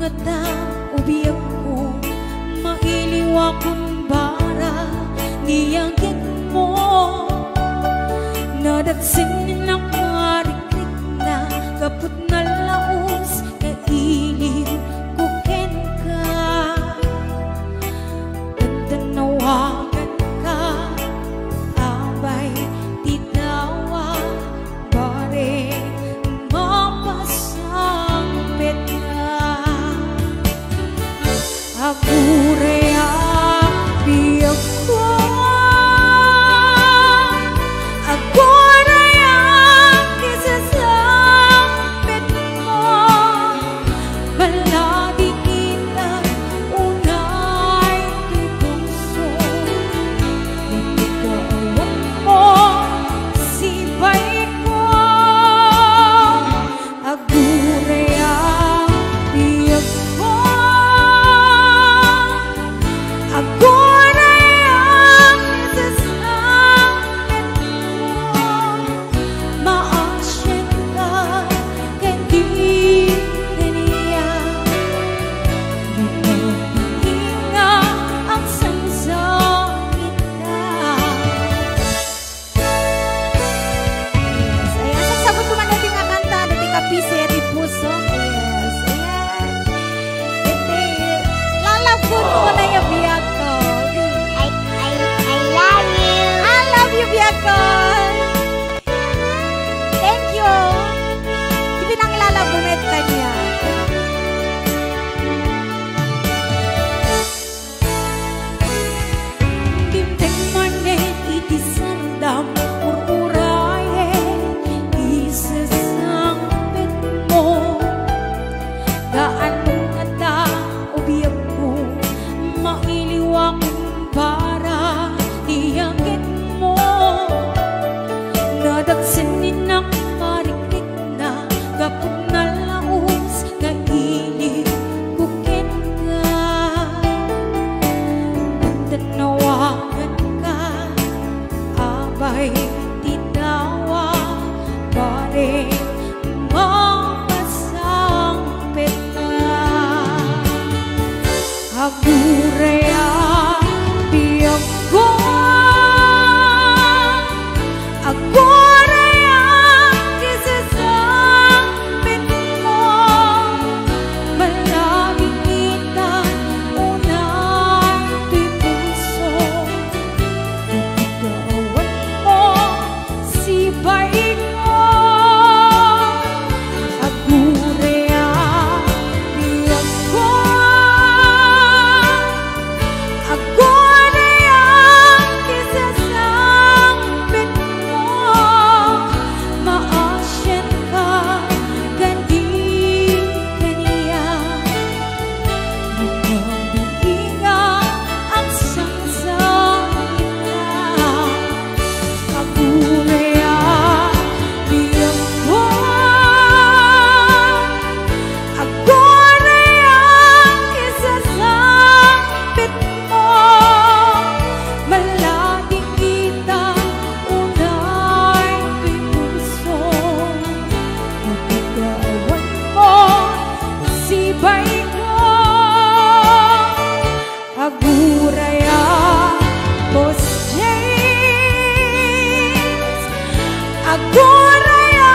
ngata ubiyak ko mailiwa kumbara ngiyagin mo nadatsin na marikrik na kaput na laos kailin kuken ka tanawagan ka abay tinawa bare mapasang peta agurea biyak ko agurea kisasapit mo malagi kita unay kay puso nagkakawan mo sibay ko agurea biyak ko agurea kisasapit mo maasyan ka kandi kaniya hinga ang sangsangit ka. Yes, ayan. Sagsabot ko man natin nga kanta, natin ka pise, di puso. Yes, ayan. Hindi, lalabot ko na yung biyak ko. I love you. I love you, biyak ko. Thank you. Hindi nang lalabunet ka niya. Dimdeng manet iti sandam ururayen isasangpit mo daan nga ta ubiyak ko mailiwang para iyagit mo nadagsanin ng marikrik na kapag nalaos nga ilig kukin ka tanawagan ka abay tinawa bare mapasang peta agurea biyak ko agurea kisasapit mo malagi kita unay kay puso nagkakawan mo sibay ko agurea biyak ko agurea kisasapit mo maasyan ka kandi kaniya nagkabiinga ang sangsangit ka agurea biyak ko agurea kisasapit mo malagi kita unay kay puso nagkakawan mo sibay ko agurea Boss James agurea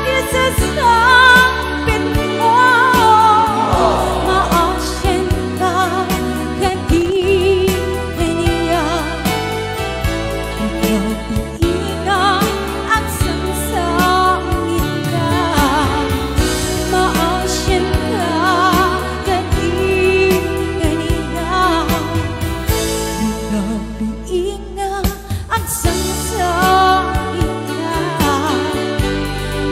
kisasapit mo maasyan ka kandi kaniya nagkabiinga ang sangsangit ka maasyan ka kandi kaniya nagkabiinga ang sangsangit ka.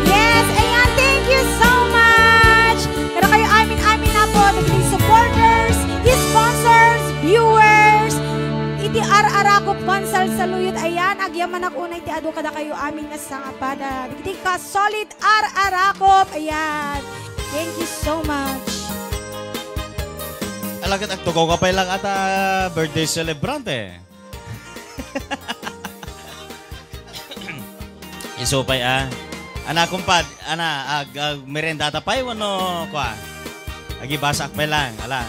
Yes, ayan, thank you so much. Pero kayo amin-amin na po, naging supporters, sponsors, viewers, iti ar-ara ko pansal sa luyot. Ayan, agyaman ako na iti ado kada kayo amin nga sangapada. Iti ka solid ar-arakop. Ayan, thank you so much. Alagat agtugaw ka pa lang ata birthday celebrante. Isupay Ana kumpad, merenda tapay wano kwa. Agibasa akme lang. Ala.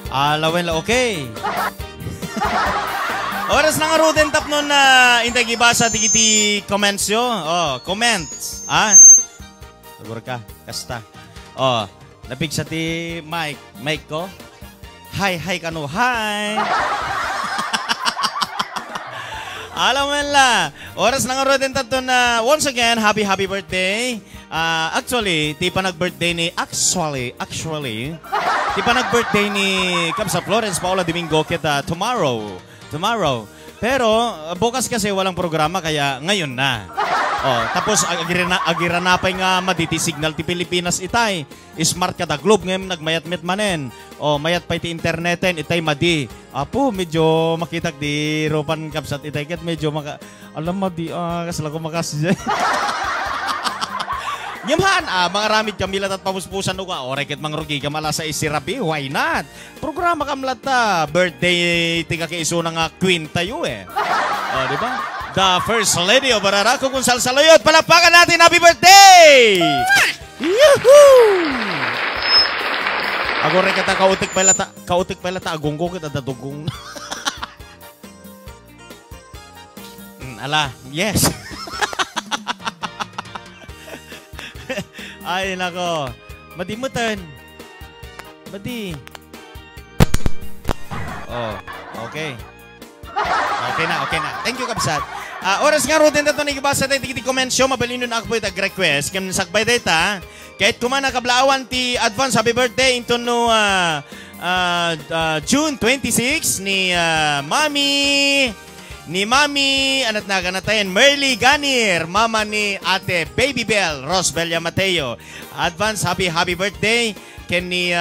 Alawen la okay. Oras na nga ruden tap nun na hindi gibasa digiti comments yo. Oh, comments. Siguro ka. Kasta. Oh, napig sa ti Mike ko. Hi kano. Hi. Alam mo la. Oras na nga ruden tap nun na once again, happy birthday. Actually, ti pa nag-birthday ni ti pa nag-birthday ni Kamsa Florence Paula Domingo kita tomorrow. Pero bukas kasi walang programa kaya ngayon na. Tapos agiranapay nga maditi signal ti Pilipinas itay. Smart kada globe ngayon nagmayat-met manen. Mayat pa iti interneten itay madi. Apo medyo makitak di ropan kapsat itay ket medyo alam madi kasla ko makasya. Nyamhan, mga ramid kamilat at pamuspusan ka. Reket mangrugi ka mala sa isirabi. Why not? Programa kamlat ta. Birthday tiga kaiso ng queen tayo diba? The First Lady of Araraco kung salsaloyot. Palapakan natin. Happy birthday! Yuhuu! Ako reket kautik pala ta. Agunggo kita dadugong. Ala, yes. Ay, nako. Madimutan. Madi. Okay. Okay na. Thank you, Kabsat. Oras nga ro din na ito nagibasa tayo ti komensyo. Mabalinon ako po ito request. Kaya nasagbay data. Kahit kumana kablaawan ti advance happy birthday into no June 26 ni Mami, anat na ganatayan, Merly Ganir, mama ni Ate Baby Bell, Rosbelia Mateo. Advance happy birthday ken ni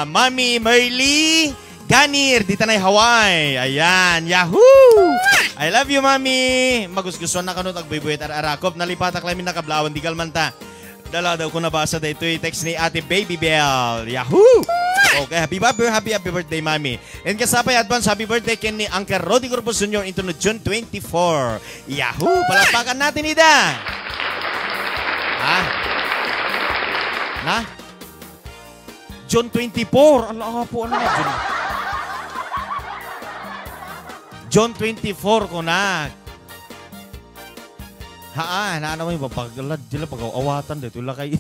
Mami Merly Ganir, di tanay Hawaii. Ayan, yahoo! I love you, Mami. Magusgustuhan na kanot agbibuyet arakop. Nalipatak lang min nakablawan, di kalmanta. Dala daw ko nabasa da ito yung text ni Ate Baby Bell. Yahoo! Okay, happy birthday, Mami. And kasapay advance happy birthday ken ni Uncle Rodi Corpus Jr. into June 24. Yahoo! Palapakan natin ida. Na? June 24. Allah po, ano na June? June 24 ko na. Naano mo yung papaglalad. Dila pag-awatan dito. Wala kayo.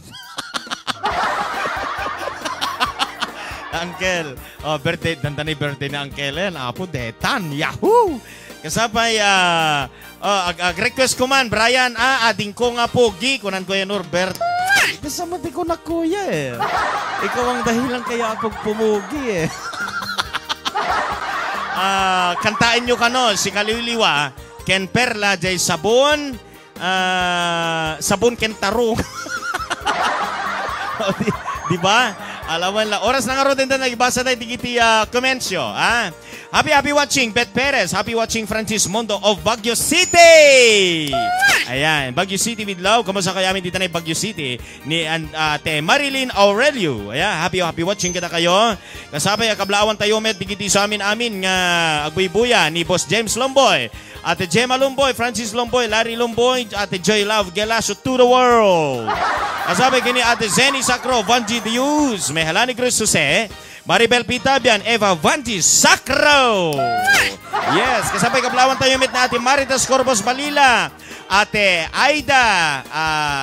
Uncle. Birthday. Dandanay birthday na Uncle. Apo, detan. Yahoo! Kasabay, request ko man, Brian, ading ko nga pogi. Kunan ko yan, Norbert. Kasama di ko na kuya Ikaw ang dahilan kaya ako pumugi kantain nyo kano, si Kaliliwa, Ken Perla, Jay Sabon, Sabon Ken Tarong. Diba? Alawan la. Oras na nga ro din na nagbasa tayo digiti komensyo. Happy watching Bet Perez. Happy watching Francis Mondo of Baguio City. Ayan, Baguio City with love. Kamusta kaya amin dito na Baguio City ni Ate Marilyn Aurelio. Ayan, happy watching kita kayo. Kasabay kablaawan tayo met digiti sa amin nga agbuibuya ni Boss James Lomboy, Ate Gemma Lomboy, Francis Lomboy, Larry Lomboy, Ate Joy Love Gelasio to the world. Kasabay kini Ate Zenny Sacro, Vanji Diuz, Mehalani Cruz Jose, Maribel Pitabian, Eva Vanji Sacro. Yes, kasabay kablawan tayo mit na Ate Maritas Corbos Balila, Ate Aida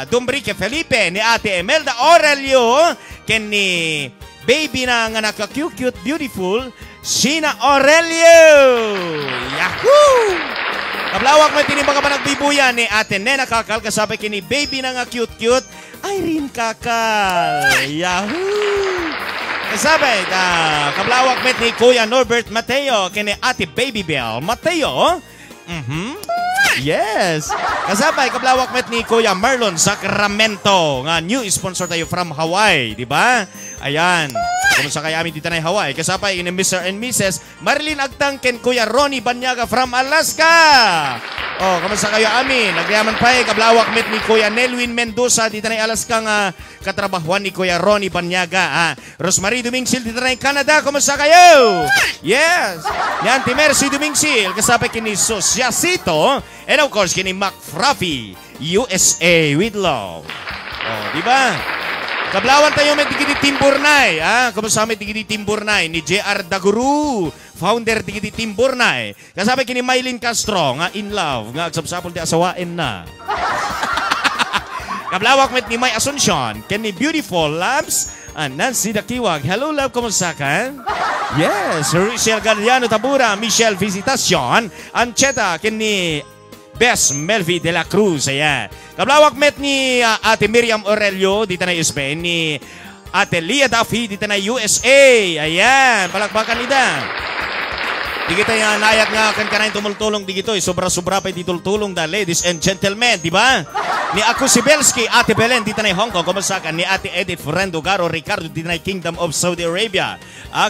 Dumbrique Felipe, ni Ate Emelda Aurelio, ken ni baby na nga naka-cute, beautiful, Sheena Aurelio. Yahoo! Kablawak may tinibang ka pa nagbibuyan ni Ate Nena Kakal, kasabay kini baby na nga cute, Irene Kakal. Yahoo! Kasabay, kablawak met ni Kuya Norbert Mateo, kini Ate Baby Bell Mateo. Yes. Kasabay, kablawak met ni Kuya Marlon Sacramento, nga new sponsor tayo from Hawaii, di ba? Ayan. Kumusta kaya amin dito na Hawaii? Kasabay, ni Mr. and Mrs. Marilyn Agtang, ken Kuya Ronnie Banyaga from Alaska. Kamusta kayo amin? Nagyaman pa kablawak met ni Kuya Nelwin Mendoza, dito na Alaska nga katrabahuan ni Kuya Ronnie Banyaga. Rosemary Dumingsil, dito na Canada. Kumusta kayo? Yes. Ni Auntie Mercy Dumingsil, kasabay kini Sosiasito, and of course kini Mac Fruffy, USA with love. Oh, di ba? Kablawan tayo may digiti Timburnay. Kumusta may digiti Timburnay ni JR Daguru, founder digiti Timburnay. Kasabi kini Mylene Castro nga in love, nga agsapsapol ti asawain na. Kablawak met ni May Asuncion, kini Beautiful Labs, Nancy Dakiwag. Hello love, kumusta ka? Yes, Rachel Galliano Tabura, Michelle Visitacion, Ancheta, kini Best Melvi de la Cruz. Ayan. Kablawak met ni Ate Miriam Aurelio, dito na Spain, ni Ate Lia Duffy, dito na USA. Ayan, palakpakan nida. Di kita yung nayak nga kan kanayin tumultulong di gito. Sobra-sobra pa ditultulong da, ladies and gentlemen, di ba? Ni ako si Belski, Ate Belen, dito na Hong Kong. Kamusta ka? Ni Ate Edith Ferrando Garo Ricardo, dito na Kingdom of Saudi Arabia.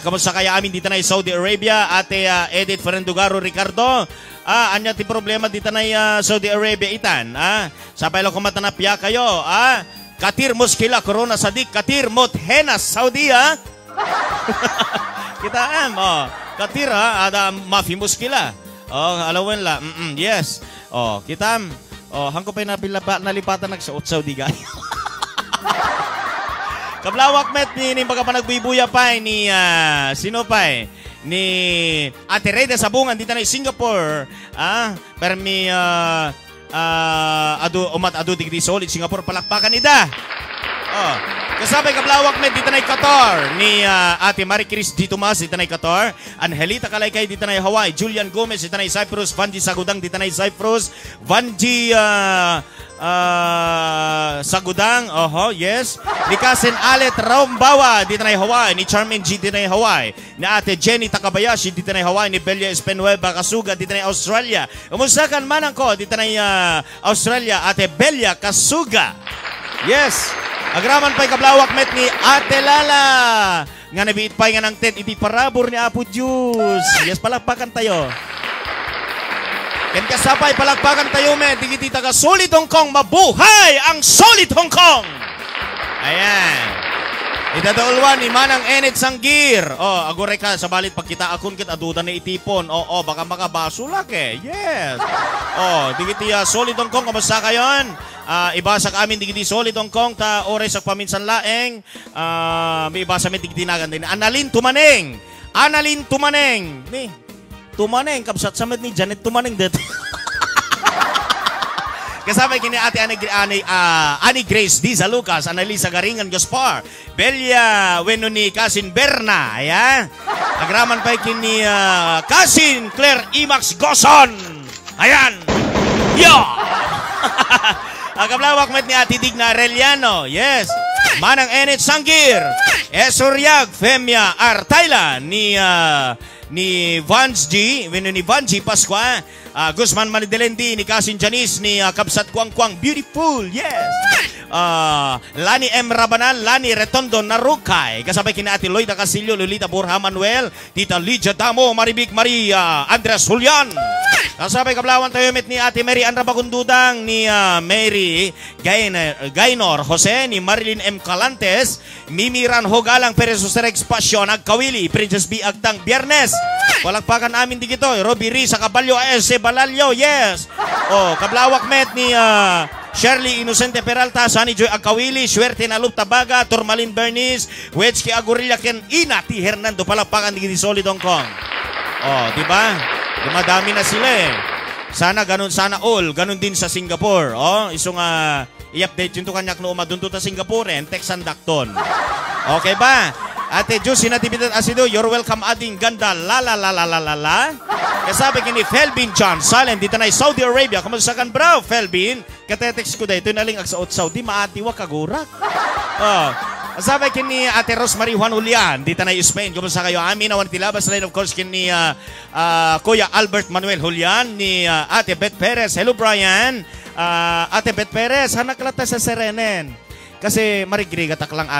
Kamusta kaya amin dito na Saudi Arabia? Ate Edith Ferrando Garo Ricardo. Anya ti problema dito na Saudi Arabia itan. Sapay lang kumatanapya kayo. Katir muskila corona sadik, katir mot henas Saudi Kita katir ada mafi muskila. Alawan la. Yes. Kita hangko pa nalipatan nagsaot-Saudi guy. Kablawak met ni baga pa nagbibuya pa ni sino pa ni Ate Reyda Sabungan dito na Singapore. Permi adu digdi solid Singapore, palakpakan ida. Kasabay kablawak met dito na Qatar ni Ate Marie Chris Di Tomas dito na Qatar. Angelita Kalaykay dito na Hawaii. Julian Gomez dito na Cyprus. Vanji Sagudang dito na Cyprus. Vanji Sagudang, yes. Ni Kasen Alet Raumbawa dito na Hawaii. Ni Charmin G dito na Hawaii. Ni Ate Jenny Takabayashi dito na Hawaii. Ni Belia Espenueva Kasuga dito na Australia. Umusakan manang ko dito na Australia. Ate Belia Kasuga. Yes. Agraman pa'y kablawak met ni Ate Lala. Nga nabiit pa'y nga ng tent, iti parabor ni Apo Diyos. Yes, palakpakan tayo. Ken kasapay, palakpakan tayo met. Digiti taga Solid Hong Kong, mabuhay ang Solid Hong Kong. Ayan. Idadaulwan ni Manang Enet Sanggir. Agore ka, sa balit pagkita akon kit aduda na itipon. Baka makabasulak Yes. Digiti Solid Hong Kong, kamusta kayon? Ibasa ka amin digiti Solid Hong Kong ta oray sa paminsan laeng. May ibasa mi digiti nagan din. Analin Tumaneng. Analin Tumaneng. Ni Tumaneng kapsat samet ni Janet Tumaneng det. Kasama kini Ate Ani Grace Diza Lucas, Annalisa Garingan Gaspar, Belia Wenoni Kasin Berna, ayan. Agraman pa kini Kasin Claire Imax Goson. Ayan. Kablawak met ni Ate Digna Arellano. Yes. Manang Enet Sanggir. Esuryag Femia Artayla ni Vance G, ni Vanji Pasqua, Guzman Malidelendi, ni Kasin Janice, ni Kabsat Kwang Beautiful, yes. Lani M. Rabanal, Lani Retondo Narukay, kasabay kina Ate Loida Casillo, Lolita Borja Manuel, Tita Lydia Damo, Maribig Maria, Andres Julian. Kasabay kablawan tayo met ni Ate Mary Anra Bagundudang, ni Mary Gaynor Jose, ni Marilyn M. Calantes, Mimi Ranho Galang Perez Rex Passion, Agkawili, Princess B. Agtang Biyernes. Palakpakan amin di gito, Robbie Risa Caballo A.S. Balalyo, yes. Kablawak met ni Shirley Inocente Peralta, Sunny Joy Agkawili, Suerte Nalup Tabaga, Turmalin Bernice, Wedski Agurilla Ken Inati Hernando. Palakpakan di giti Solid Hong Kong. Diba? Dumadami na sila Sana ganun, sana all. Ganun din sa Singapore. Isong i-update yung kanyak no umadunto ta Singapore Texan Dakton. Okay ba? Ate Juicy Natividad Asido, you're welcome ading ganda la. Kasabi kini Felbin John Salen dito na Saudi Arabia. Kamusta kan bro, Felbin? Katetext ko dito naling agsaot Saudi maatiwa kagurak. Kasabi kini Ate Rosemary Juan Julian dito na Spain. Kamusta kayo? Amin awan tilabas line of course kini Kuya Albert Manuel Julian, ni Ate Beth Perez. Hello Brian. Ate Beth Perez, hanak lata sa Serenen. Kasi marigrigatak lang